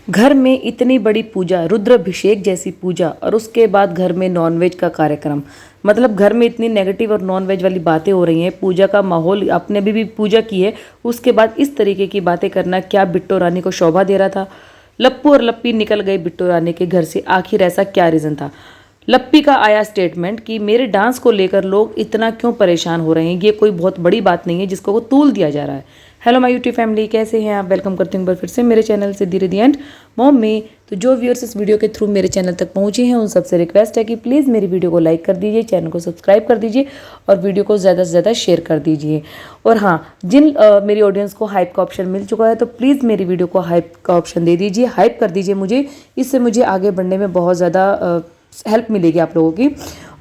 घर में इतनी बड़ी पूजा, रुद्राभिषेक जैसी पूजा और उसके बाद घर में नॉनवेज का कार्यक्रम। मतलब घर में इतनी नेगेटिव और नॉनवेज वाली बातें हो रही हैं। पूजा का माहौल, आपने भी पूजा की है, उसके बाद इस तरीके की बातें करना क्या बिट्टो रानी को शोभा दे रहा था? लप्पू और लप्पी निकल गए बिट्टो रानी के घर से, आखिर ऐसा क्या रीज़न था? लप्पी का आया स्टेटमेंट कि मेरे डांस को लेकर लोग इतना क्यों परेशान हो रहे हैं, ये कोई बहुत बड़ी बात नहीं है जिसको वो तूल दिया जा रहा है। हेलो माय यूट्यूब फैमिली, कैसे हैं आप? वेलकम करती हूँ फिर से मेरे चैनल से धीरे दी एंड मॉम में। तो जो व्यूअर्स इस वीडियो के थ्रू मेरे चैनल तक पहुँचे हैं उन सबसे रिक्वेस्ट है कि प्लीज़ मेरी वीडियो को लाइक कर दीजिए, चैनल को सब्सक्राइब कर दीजिए और वीडियो को ज़्यादा से ज़्यादा शेयर कर दीजिए। और हाँ, जिन मेरी ऑडियंस को हाइप का ऑप्शन मिल चुका है तो प्लीज़ मेरी वीडियो को हाइप का ऑप्शन दे दीजिए, हाइप कर दीजिए मुझे, इससे मुझे आगे बढ़ने में बहुत ज़्यादा हेल्प मिलेगी आप लोगों की।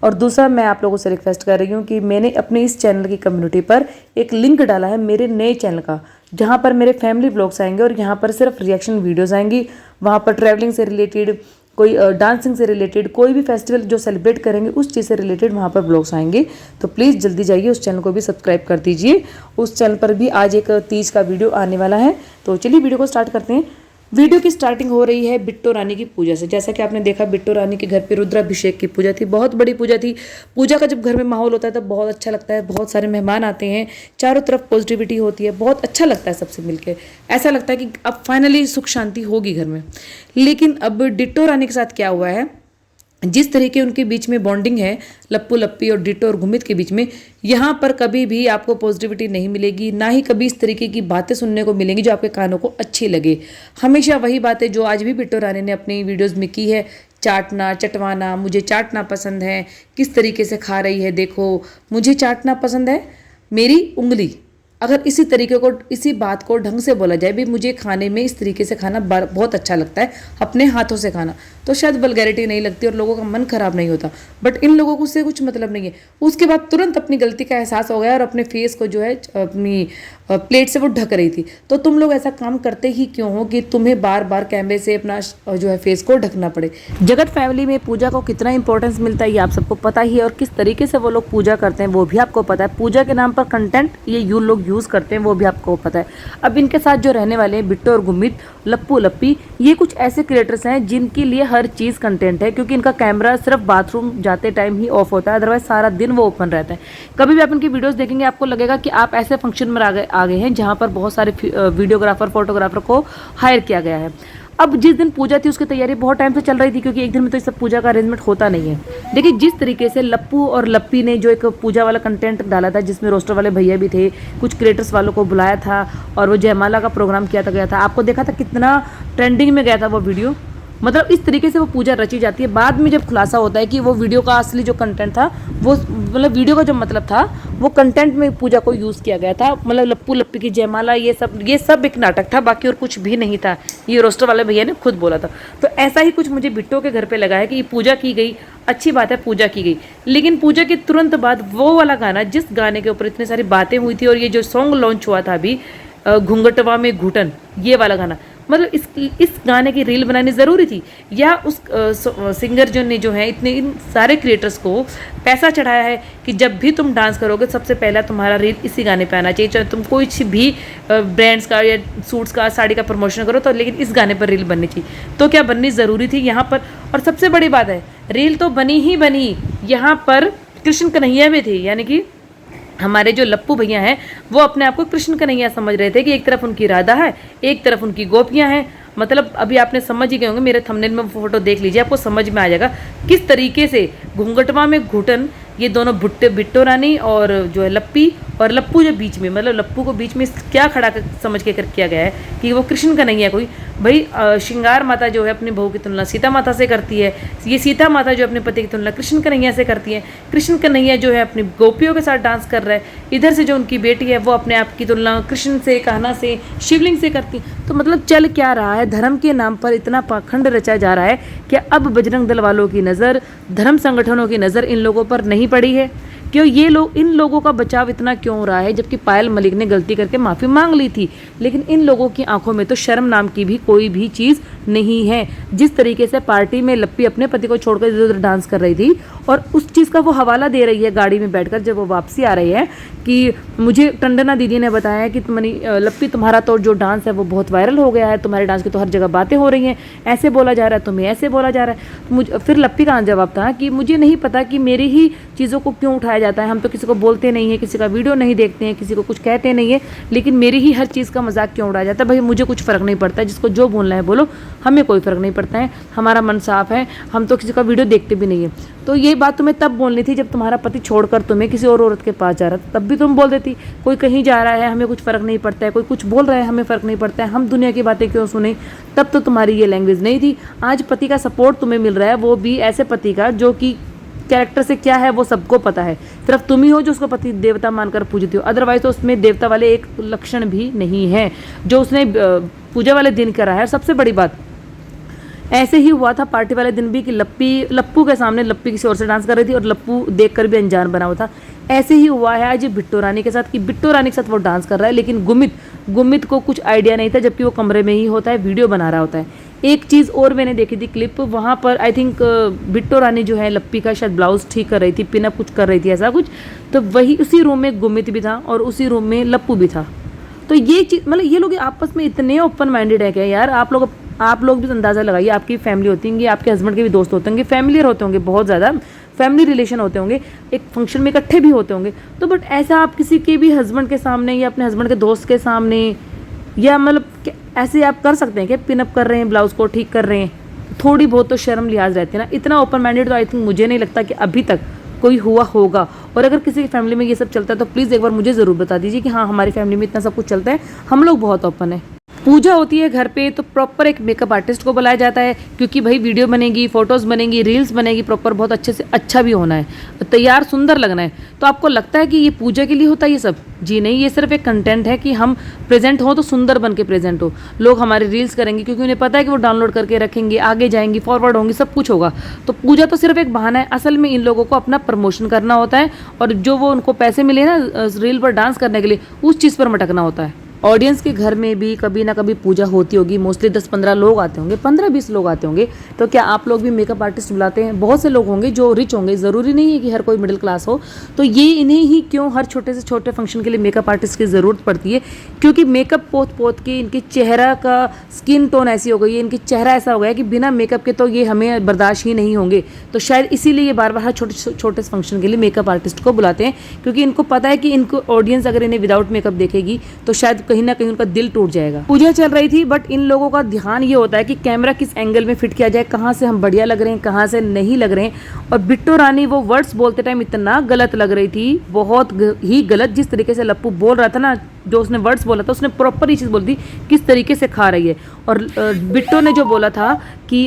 और दूसरा, मैं आप लोगों से रिक्वेस्ट कर रही हूँ कि मैंने अपने इस चैनल की कम्युनिटी पर एक लिंक डाला है मेरे नए चैनल का, जहाँ पर मेरे फैमिली व्लॉग्स आएंगे और यहाँ पर सिर्फ रिएक्शन वीडियोस आएंगी। वहाँ पर ट्रैवलिंग से रिलेटेड, कोई डांसिंग से रिलेटेड, कोई भी फेस्टिवल जो सेलिब्रेट करेंगे उस चीज़ से रिलेटेड वहाँ पर व्लॉग्स आएंगे। तो प्लीज़ जल्दी जाइए, उस चैनल को भी सब्सक्राइब कर दीजिए। उस चैनल पर भी आज एक तीज का वीडियो आने वाला है। तो चलिए वीडियो को स्टार्ट करते हैं। वीडियो की स्टार्टिंग हो रही है बिट्टो रानी की पूजा से। जैसा कि आपने देखा, बिट्टो रानी के घर पे रुद्राभिषेक की पूजा थी, बहुत बड़ी पूजा थी। पूजा का जब घर में माहौल होता है तब बहुत अच्छा लगता है, बहुत सारे मेहमान आते हैं, चारों तरफ पॉजिटिविटी होती है, बहुत अच्छा लगता है सबसे मिलकर। ऐसा लगता है कि अब फाइनली सुख शांति होगी घर में। लेकिन अब डिट्टो रानी के साथ क्या हुआ है, जिस तरीके उनके बीच में बॉन्डिंग है, लप्पू लप्पी और डिट्टो और गुमित के बीच में, यहाँ पर कभी भी आपको पॉजिटिविटी नहीं मिलेगी, ना ही कभी इस तरीके की बातें सुनने को मिलेंगी जो आपके कानों को अच्छी लगे। हमेशा वही बातें जो आज भी बिट्टो रानी ने अपनी वीडियोस में की है, चाटना चटवाना, मुझे चाटना पसंद है, किस तरीके से खा रही है देखो, मुझे चाटना पसंद है मेरी उंगली। अगर इसी तरीके को, इसी बात को ढंग से बोला जाए भी, मुझे खाने में इस तरीके से खाना बहुत अच्छा लगता है, अपने हाथों से खाना, तो शायद वल्गैरिटी नहीं लगती और लोगों का मन खराब नहीं होता। बट इन लोगों को उससे कुछ मतलब नहीं है। उसके बाद तुरंत अपनी गलती का एहसास हो गया और अपने फेस को जो है अपनी प्लेट से वो ढक रही थी। तो तुम लोग ऐसा काम करते ही क्यों हो कि तुम्हें बार बार कैमरे से अपना जो है फेस को ढकना पड़े? जगत फैमिली में पूजा को कितना इंपॉर्टेंस मिलता है ये आप सबको पता ही है, और किस तरीके से वो लोग पूजा करते हैं वो भी आपको पता है। पूजा के नाम पर कंटेंट ये लोग यूज़ करते हैं वो भी आपको पता है। अब इनके साथ जो रहने वाले हैं बिट्टो और गुमित, लप्पू लप्पी, ये कुछ ऐसे क्रिएटर्स हैं जिनके लिए हर चीज़ कंटेंट है, क्योंकि इनका कैमरा सिर्फ बाथरूम जाते टाइम ही ऑफ होता है, अदरवाइज सारा दिन वो ओपन रहता है। कभी भी आप इनकी वीडियोस देखेंगे आपको लगेगा कि आप ऐसे फंक्शन में आ गए हैं जहाँ पर बहुत सारे वीडियोग्राफर, फोटोग्राफर को हायर किया गया है। अब जिस दिन पूजा थी उसकी तैयारी बहुत टाइम से चल रही थी, क्योंकि एक दिन में तो इस सब पूजा का अरेंजमेंट होता नहीं है। देखिए जिस तरीके से लप्पू और लप्पी ने जो एक पूजा वाला कंटेंट डाला था, जिसमें रोस्टर वाले भैया भी थे, कुछ क्रिएटर्स वालों को बुलाया था और वो जयमाला का प्रोग्राम किया गया था, आपको देखा था कितना ट्रेंडिंग में गया था वो वीडियो। मतलब इस तरीके से वो पूजा रची जाती है। बाद में जब खुलासा होता है कि वो वीडियो का असली जो कंटेंट था, वो मतलब वीडियो का जो मतलब था वो कंटेंट में पूजा को यूज़ किया गया था। मतलब लप्पू लप्पी की जयमाला, ये सब एक नाटक था, बाकी और कुछ भी नहीं था। ये रोस्टर वाले भैया ने खुद बोला था। तो ऐसा ही कुछ मुझे बिट्टो के घर पे लगा है कि ये पूजा की गई, अच्छी बात है पूजा की गई, लेकिन पूजा के तुरंत बाद वो वाला गाना, जिस गाने के ऊपर इतनी सारी बातें हुई थी, और ये जो सॉन्ग लॉन्च हुआ था अभी, घूंघटवा में घुटन, ये वाला गाना, मतलब इस गाने की रील बनानी ज़रूरी थी? या उस सिंगर जो है इतने इन सारे क्रिएटर्स को पैसा चढ़ाया है कि जब भी तुम डांस करोगे सबसे पहला तुम्हारा रील इसी गाने पे आना चाहिए, चाहे तुम कोई भी ब्रांड्स का या सूट्स का, साड़ी का प्रमोशन करो तो, लेकिन इस गाने पर रील बननी चाहिए। तो क्या बननी ज़रूरी थी यहाँ पर? और सबसे बड़ी बात है, रील तो बनी ही बनी, यहाँ पर कृष्ण कन्हैया भी थे, यानी कि हमारे जो लप्पू भैया हैं वो अपने आप को कृष्ण कन्हैया समझ रहे थे कि एक तरफ उनकी राधा है, एक तरफ उनकी गोपियां हैं। मतलब अभी आपने समझ ही गए होंगे, मेरे थंबनेल में फोटो देख लीजिए, आपको समझ में आ जाएगा किस तरीके से घूंघटवा में घुटन, ये दोनों बिट्टो रानी और जो है लप्पी और लप्पू जो बीच में, मतलब लप्पू को बीच में क्या खड़ा कर समझ के किया गया है कि वो कृष्ण का नहीं है कोई। भाई श्रृंगार माता जो है अपनी बहू की तुलना सीता माता से करती है, ये सीता माता जो अपने पति की तुलना कृष्ण कन्हैया से करती है, कृष्ण कन्हैया जो है अपनी गोपियों के साथ डांस कर रहा है, इधर से जो उनकी बेटी है वो अपने आप की तुलना कृष्ण से, कान्हा से, शिवलिंग से करती। तो मतलब चल क्या रहा है? धर्म के नाम पर इतना पाखंड रचा जा रहा है कि अब बजरंग दल वालों की नज़र, धर्म संगठनों की नज़र इन लोगों पर नहीं पड़ी है। क्यों ये लोग, इन लोगों का बचाव इतना क्यों हो रहा है? जबकि पायल मलिक ने गलती करके माफ़ी मांग ली थी, लेकिन इन लोगों की आंखों में तो शर्म नाम की भी कोई भी चीज़ नहीं है। जिस तरीके से पार्टी में लप्पी अपने पति को छोड़कर इधर उधर डांस कर रही थी और उस चीज़ का वो हवाला दे रही है गाड़ी में बैठकर जब वो वापसी आ रही है कि मुझे टंडना दीदी ने बताया कि लप्पी तुम्हारा तो जो डांस है वो बहुत वायरल हो गया है, तुम्हारे डांस की तो हर जगह बातें हो रही हैं, ऐसे बोला जा रहा है, तुम्हें ऐसे बोला जा रहा है। तो मुझे फिर लप्पी का जवाब था कि मुझे नहीं पता कि मेरी ही चीज़ों को क्यों उठाया जाता है, हम तो किसी को बोलते नहीं है, किसी का वीडियो नहीं देखते हैं, किसी को कुछ कहते नहीं है, लेकिन मेरी ही हर चीज़ का मजाक क्यों उड़ाया जाता है। भाई मुझे कुछ फ़र्क नहीं पड़ता है, जिसको जो बोलना है बोलो, हमें कोई फ़र्क नहीं पड़ता है, हमारा मन साफ है, हम तो किसी का वीडियो देखते भी नहीं है। तो ये बात तुम्हें तब बोलनी थी जब तुम्हारा पति छोड़कर तुम्हें किसी और औरत के पास जा रहा था, तब भी तुम बोल देती कोई कहीं जा रहा है हमें कुछ फ़र्क नहीं पड़ता है, कोई कुछ बोल रहा है हमें फ़र्क नहीं पड़ता है, हम दुनिया की बातें क्यों सुने। तब तो तुम्हारी ये लैंग्वेज नहीं थी। आज पति का सपोर्ट तुम्हें मिल रहा है, वो भी ऐसे पति का जो कि कैरेक्टर से क्या है वो सबको पता है, सिर्फ तुम ही हो जो उसको पति देवता मानकर पूजती हो, अदरवाइज तो उसमें देवता वाले एक लक्षण भी नहीं है जो उसने पूजा वाले दिन करा है। सबसे बड़ी बात ऐसे ही हुआ था पार्टी वाले दिन भी कि लप्पू के सामने लप्पी किसी और से डांस कर रही थी और लप्पू देखकर भी अनजान बना हुआ था। ऐसे ही हुआ है आज बिट्टो रानी के साथ कि बिट्टो रानी के साथ वो डांस कर रहा है, लेकिन गुमित को कुछ आइडिया नहीं था, जबकि वो कमरे में ही होता है, वीडियो बना रहा होता है। एक चीज़ और मैंने देखी थी क्लिप, वहाँ पर आई थिंक बिट्टो रानी जो है लप्पी का शायद ब्लाउज ठीक कर रही थी, पिनअप कुछ कर रही थी ऐसा कुछ, तो वही उसी रूम में गुमित भी था और उसी रूम में लप्पू भी था। तो ये चीज़ मतलब ये लोग आपस में इतने ओपन माइंडेड है क्या यार। आप लोग भी अंदाज़ा लगाइए, आपकी फैमिली होती होंगी, आपके हस्बैंड के भी दोस्त होते होंगे, फैमिलियर होते होंगे, बहुत ज़्यादा फैमिली रिलेशन होते होंगे, एक फंक्शन में इकट्ठे भी होते होंगे, तो बट ऐसा आप किसी के भी हस्बैंड के सामने या अपने हस्बैंड के दोस्त के सामने या मतलब ऐसे आप कर सकते हैं क्या, पिनअप कर रहे हैं, ब्लाउज को ठीक कर रहे हैं, थोड़ी बहुत तो शर्म लिहाज रहती है ना। इतना ओपन माइंडेड तो आई थिंक मुझे नहीं लगता कि अभी तक कोई हुआ होगा। और अगर किसी की फैमिली में ये सब चलता है तो प्लीज़ एक बार मुझे ज़रूर बता दीजिए कि हाँ हमारी फैमिली में इतना सब कुछ चलता है, हम लोग बहुत ओपन है। पूजा होती है घर पे तो प्रॉपर एक मेकअप आर्टिस्ट को बुलाया जाता है, क्योंकि भाई वीडियो बनेगी, फोटोज़ बनेगी, रील्स बनेगी, प्रॉपर बहुत अच्छे से अच्छा भी होना है, तैयार सुंदर लगना है। तो आपको लगता है कि ये पूजा के लिए होता है ये सब? जी नहीं, ये सिर्फ एक कंटेंट है कि हम प्रेजेंट हो तो सुंदर बन के प्रेजेंट हो, लोग हमारे रील्स करेंगे क्योंकि उन्हें पता है कि वो डाउनलोड करके रखेंगे, आगे जाएंगी, फॉरवर्ड होंगी, सब कुछ होगा। तो पूजा तो सिर्फ एक बहाना है, असल में इन लोगों को अपना प्रमोशन करना होता है और जो वो उनको पैसे मिले ना रील पर डांस करने के लिए, उस चीज़ पर मटकना होता है। ऑडियंस के घर में भी कभी ना कभी पूजा होती होगी, मोस्टली 10-15 लोग आते होंगे, 15-20 लोग आते होंगे। तो क्या आप लोग भी मेकअप आर्टिस्ट बुलाते हैं? बहुत से लोग होंगे जो रिच होंगे, ज़रूरी नहीं है कि हर कोई मिडिल क्लास हो। तो ये इन्हें ही क्यों हर छोटे से छोटे फंक्शन के लिए मेकअप आर्टिस्ट की ज़रूरत पड़ती है, क्योंकि मेकअप पोत के इनके चेहरा का स्किन टोन ऐसी हो गई है, इनकी चेहरा ऐसा हो गया है कि बिना मेकअप के तो ये हमें बर्दाश्त ही नहीं होंगे। तो शायद इसीलिए ये बार बार हर छोटे छोटे फंक्शन के लिए मेकअप आर्टिस्ट को बुलाते हैं, क्योंकि इनको पता है कि इनको ऑडियंस अगर इन्हें विदाउट मेकअप देखेगी तो शायद कहीं ना कहीं उनका दिल टूट जाएगा। पूजा चल रही थी बट इन लोगों का ध्यान ये होता है कि कैमरा किस एंगल में फिट किया जाए, कहाँ से हम बढ़िया लग रहे हैं, कहाँ से नहीं लग रहे हैं। और बिट्टो रानी वो वर्ड्स बोलते टाइम इतना गलत लग रही थी, बहुत ही गलत। जिस तरीके से लप्पू बोल रहा था ना, जो उसने वर्ड्स बोला था, उसने प्रॉपर ये चीज़ बोल दी किस तरीके से खा रही है। और बिट्टो ने जो बोला था कि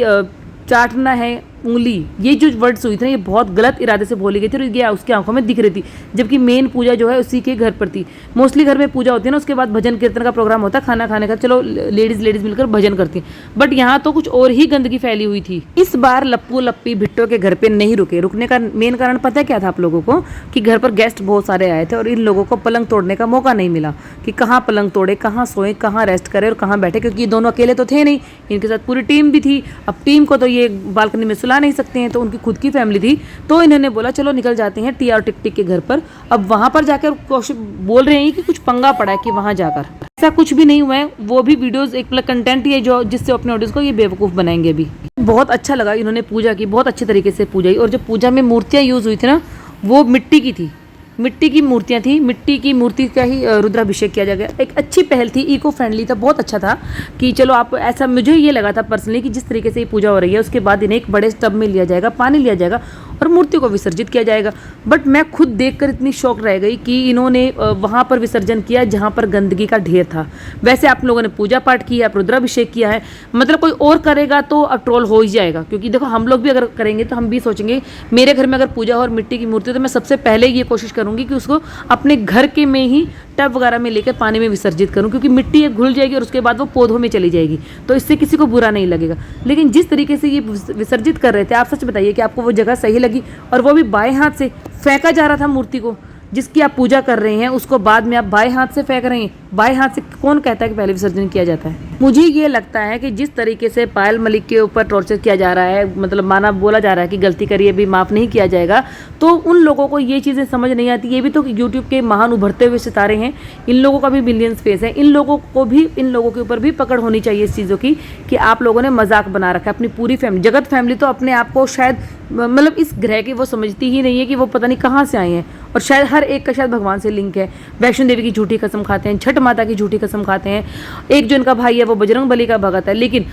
चाटना है उंगली, ये जो वर्ड्स हुई थी ना, ये बहुत गलत इरादे से बोली गई थी और ये उसकी आंखों में दिख रही थी, जबकि मेन पूजा जो है उसी के घर पर थी। मोस्टली घर में पूजा होती है ना, उसके बाद भजन कीर्तन का प्रोग्राम होता है, खाना खाने का, चलो लेडीज मिलकर भजन करती हैं, बट यहाँ तो कुछ और ही गंदगी फैली हुई थी। इस बार लप्पू लप्पी बिट्टो के घर पे नहीं रुके। रुकने का मेन कारण पता है क्या था आप लोगों को? कि घर पर गेस्ट बहुत सारे आए थे और इन लोगों को पलंग तोड़ने का मौका नहीं मिला कि कहाँ पलंग तोड़े, कहाँ सोए, कहाँ रेस्ट करे और कहाँ बैठे, क्योंकि ये दोनों अकेले तो थे नहीं, इनके साथ पूरी टीम भी थी। अब टीम को तो ये बालकनी में सुला नहीं सकते हैं, तो की खुद की फैमिली थी, तो इन्होंने बोला चलो निकल जाते हैं टी और टिक के घर पर। अब वहां पर जाकर बोल रहे हैं कि कुछ पंगा पड़ा है कि वहां जाकर, ऐसा कुछ भी नहीं हुआ है। वो भी वीडियोस एक कंटेंट ही है जो जिससे अपने ऑडियंस को ये बेवकूफ बनाएंगे। अभी बहुत अच्छा लगा, इन्होंने पूजा की, बहुत अच्छे तरीके से पूजा की। और जो पूजा में मूर्तियां यूज हुई थी ना, वो मिट्टी की थी, मिट्टी की मूर्तियां थी, मिट्टी की मूर्ति का ही रुद्राभिषेक किया जाएगा। एक अच्छी पहल थी, इको फ्रेंडली था, बहुत अच्छा था कि चलो आप ऐसा, मुझे ये लगा था पर्सनली कि जिस तरीके से ये पूजा हो रही है उसके बाद इन्हें एक बड़े टब में लिया जाएगा, पानी लिया जाएगा और मूर्ति को विसर्जित किया जाएगा। बट मैं खुद देखकर इतनी शॉक रह गई कि इन्होंने वहाँ पर विसर्जन किया जहाँ पर गंदगी का ढेर था। वैसे आप लोगों ने पूजा पाठ किया, रुद्राभिषेक किया है, मतलब कोई और करेगा तो अब ट्रोल हो ही जाएगा। क्योंकि देखो हम लोग भी अगर करेंगे तो हम भी सोचेंगे, मेरे घर में अगर पूजा हो और मिट्टी की मूर्ति, तो मैं सबसे पहले ये कोशिश करूँगी कि उसको अपने घर के में ही टब वगैरह में लेकर पानी में विसर्जित करूं, क्योंकि मिट्टी घुल जाएगी और उसके बाद वो पौधों में चली जाएगी, तो इससे किसी को बुरा नहीं लगेगा। लेकिन जिस तरीके से ये विसर्जित कर रहे थे, आप सच बताइए कि आपको वो जगह सही लगी? और वो भी बाएं हाथ से फेंका जा रहा था मूर्ति को, जिसकी आप पूजा कर रहे हैं उसको बाद में आप बाएं हाथ से फेंक रहे हैं। बाएं हाथ से कौन कहता है कि पहले विसर्जन किया जाता है? मुझे ये लगता है कि जिस तरीके से पायल मलिक के ऊपर टॉर्चर किया जा रहा है, मतलब माना बोला जा रहा है कि गलती करिए अभी माफ़ नहीं किया जाएगा, तो उन लोगों को ये चीज़ें समझ नहीं आती। ये भी तो यूट्यूब के महान उभरते हुए सितारे हैं, इन लोगों का भी मिलियंस फेस है, इन लोगों के ऊपर भी पकड़ होनी चाहिए इस चीज़ों की कि आप लोगों ने मजाक बना रखा है। अपनी पूरी फैमिली, जगत फैमिली तो अपने आप को शायद मतलब इस ग्रह की वो समझती ही नहीं है कि वो पता नहीं कहाँ से आए हैं, और शायद हर एक का शायद भगवान से लिंक है। वैष्णो देवी की झूठी कसम खाते हैं, छठ माता की झूठी कसम खाते हैं, एक जो इनका भाई है वो बजरंग बली का भगत है, लेकिन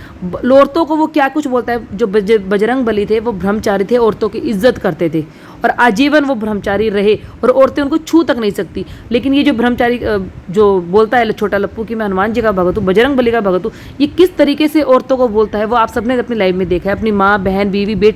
औरतों को वो क्या कुछ बोलता है। जो बजरंग बली थे वो ब्रह्मचारी थे, औरतों की इज्जत करते थे और आजीवन वो ब्रह्मचारी रहे और औरतें उनको छू तक नहीं सकती। लेकिन ये जो ब्रह्मचारी जो बोलता है छोटा लप्पू कि मैं हनुमान जी का भगत हूँ, बजरंग बली का भगत हूँ, ये किस तरीके से औरतों को बोलता है वो आप सबने अपनी लाइफ में देखा है। अपनी माँ, बहन, बीवी,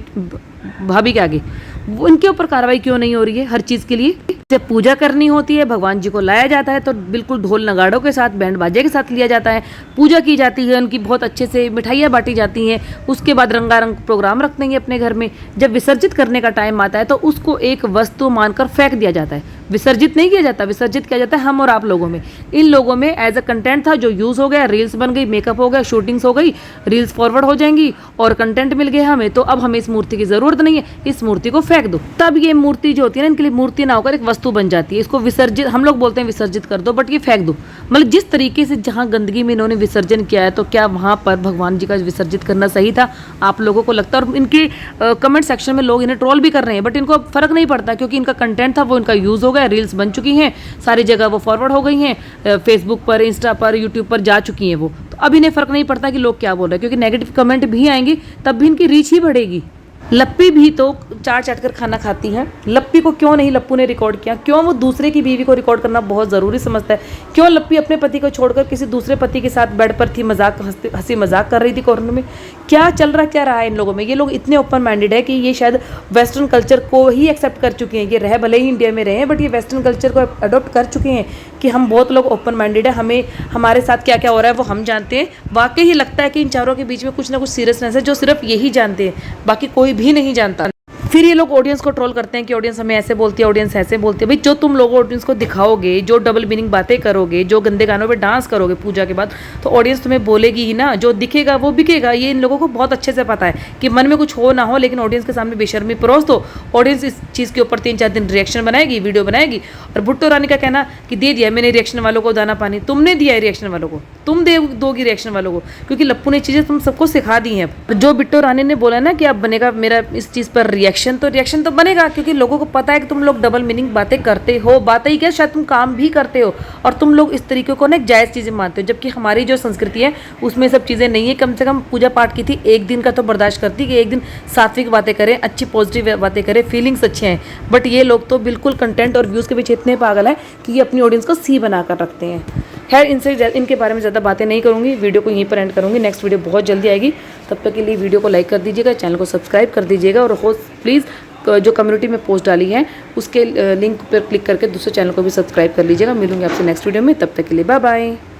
भाभी के आगे वो इनके ऊपर कार्रवाई क्यों नहीं हो रही है हर चीज़ के लिए? जब पूजा करनी होती है, भगवान जी को लाया जाता है तो बिल्कुल ढोल नगाड़ों के साथ, बैंड बाजे के साथ लिया जाता है, पूजा की जाती है, उनकी बहुत अच्छे से मिठाइयाँ बांटी जाती हैं, उसके बाद रंगारंग प्रोग्राम रखते हैं अपने घर में। जब विसर्जित करने का टाइम आता है तो उसको एक वस्तु मानकर फेंक दिया जाता है, विसर्जित नहीं किया जाता। विसर्जित किया जाता है हम और आप लोगों में। इन लोगों में एज अ कंटेंट था जो यूज़ हो गया, रील्स बन गई, मेकअप हो गया, शूटिंग्स हो गई, रील्स फॉरवर्ड हो जाएंगी और कंटेंट मिल गया हमें, तो अब हमें इस मूर्ति की ज़रूरत नहीं है, इस मूर्ति को फेंक दो। तब ये मूर्ति जो होती है ना, इनके लिए मूर्ति ना होकर एक वस्तु बन जाती है। इसको विसर्जित, हम लोग बोलते हैं विसर्जित कर दो, बट ये फेंक दो। मतलब जिस तरीके से जहाँ गंदगी में इन्होंने विसर्जन किया है, तो क्या वहाँ पर भगवान जी का विसर्जित करना सही था? आप लोगों को लगता है? और इनके कमेंट सेक्शन में लोग इन्हें ट्रोल भी कर रहे हैं, बट इनको फर्क नहीं पड़ता क्योंकि इनका कंटेंट था वो इनका यूज़ हो गया, रील्स बन चुकी हैं, सारी जगह वो फॉरवर्ड हो गई हैं, फेसबुक पर, इंस्टा पर, यूट्यूब पर जा चुकी हैं वो। तो अब इन्हें फर्क नहीं पड़ता कि लोग क्या बोल रहे हैं, क्योंकि नेगेटिव कमेंट भी आएंगे तब भी इनकी रीच ही बढ़ेगी। लप्पी भी तो चाट चाट कर खाना खाती है। लप्पी को क्यों नहीं लप्पू ने रिकॉर्ड किया? क्यों वो दूसरे की बीवी को रिकॉर्ड करना बहुत ज़रूरी समझता है? क्यों लप्पी अपने पति को छोड़कर किसी दूसरे पति के साथ बेड पर थी, मजाक हंसी मजाक कर रही थी कॉर्नर में? क्या चल रहा क्या रहा है इन लोगों में? ये लोग इतने ओपन माइंडेड है कि ये शायद वेस्टर्न कल्चर को ही एक्सेप्ट कर चुके हैं। ये रह भले ही इंडिया में रहे हैं, बट ये वेस्टर्न कल्चर को अडोप्ट कर चुके हैं कि हम बहुत लोग ओपन माइंडेड है, हमें हमारे साथ क्या क्या हो रहा है वो हम जानते हैं। वाकई ही लगता है कि इन चारों के बीच में कुछ ना कुछ सीरियसनेस है जो सिर्फ यही जानते हैं, बाकी कोई भी नहीं जानता। फिर ये लोग ऑडियंस को ट्रोल करते हैं कि ऑडियंस हमें ऐसे बोलती है, ऑडियंस ऐसे बोलती है। भाई जो तुम लोग ऑडियंस को दिखाओगे, जो डबल मीनिंग बातें करोगे, जो गंदे गानों पे डांस करोगे पूजा के बाद, तो ऑडियंस तुम्हें बोलेगी ही ना। जो दिखेगा वो बिकेगा। ये इन लोगों को बहुत अच्छे से पता है कि मन में कुछ हो ना हो, लेकिन ऑडियंस के सामने बेशर्मी परोस दो। ऑडियंस इस चीज़ के ऊपर 3-4 दिन रिएक्शन बनाएगी, वीडियो बनाएगी। और भुट्टो रानी का कहना कि दे दिया मैंने रिएक्शन वालों को दाना पानी। तुमने दिया है रिएक्शन वालों को, तुम दोगी रिएक्शन वालों को, क्योंकि लप्पू ने चीज़ें तुम सबको सिखा दी हैं। जो बिट्टो रानी ने बोला ना कि अब बनेगा मेरा इस चीज़ पर रिएक्शन, तो रिएक्शन तो बनेगा, क्योंकि लोगों को पता है कि तुम लोग डबल मीनिंग बातें करते हो। बातें ही क्या, शायद तुम काम भी करते हो, और तुम लोग इस तरीके को ना एक जायज़ चीज़ें मानते हो, जबकि हमारी जो संस्कृति है उसमें सब चीज़ें नहीं है। कम से कम पूजा पाठ की थी, एक दिन का तो बर्दाश्त करती कि एक दिन सात्विक बातें करें, अच्छी पॉजिटिव बातें करें, फीलिंग्स अच्छे हैं। बट ये लोग तो बिल्कुल कंटेंट और व्यूज़ के पीछे इतने पागल हैं कि ये अपनी ऑडियंस को सी बना कर रखते हैं। खैर, इनके बारे में ज़्यादा बातें नहीं करूँगी, वीडियो को यहीं पर एंड करूँगी। नेक्स्ट वीडियो बहुत जल्दी आएगी, तब तक के लिए वीडियो को लाइक कर दीजिएगा, चैनल को सब्सक्राइब कर दीजिएगा, और प्लीज़ जो कम्युनिटी में पोस्ट डाली है उसके लिंक पर क्लिक करके दूसरे चैनल को भी सब्सक्राइब कर लीजिएगा। मिलूंगी आपसे नेक्स्ट वीडियो में, तब तक के लिए बाय बाय।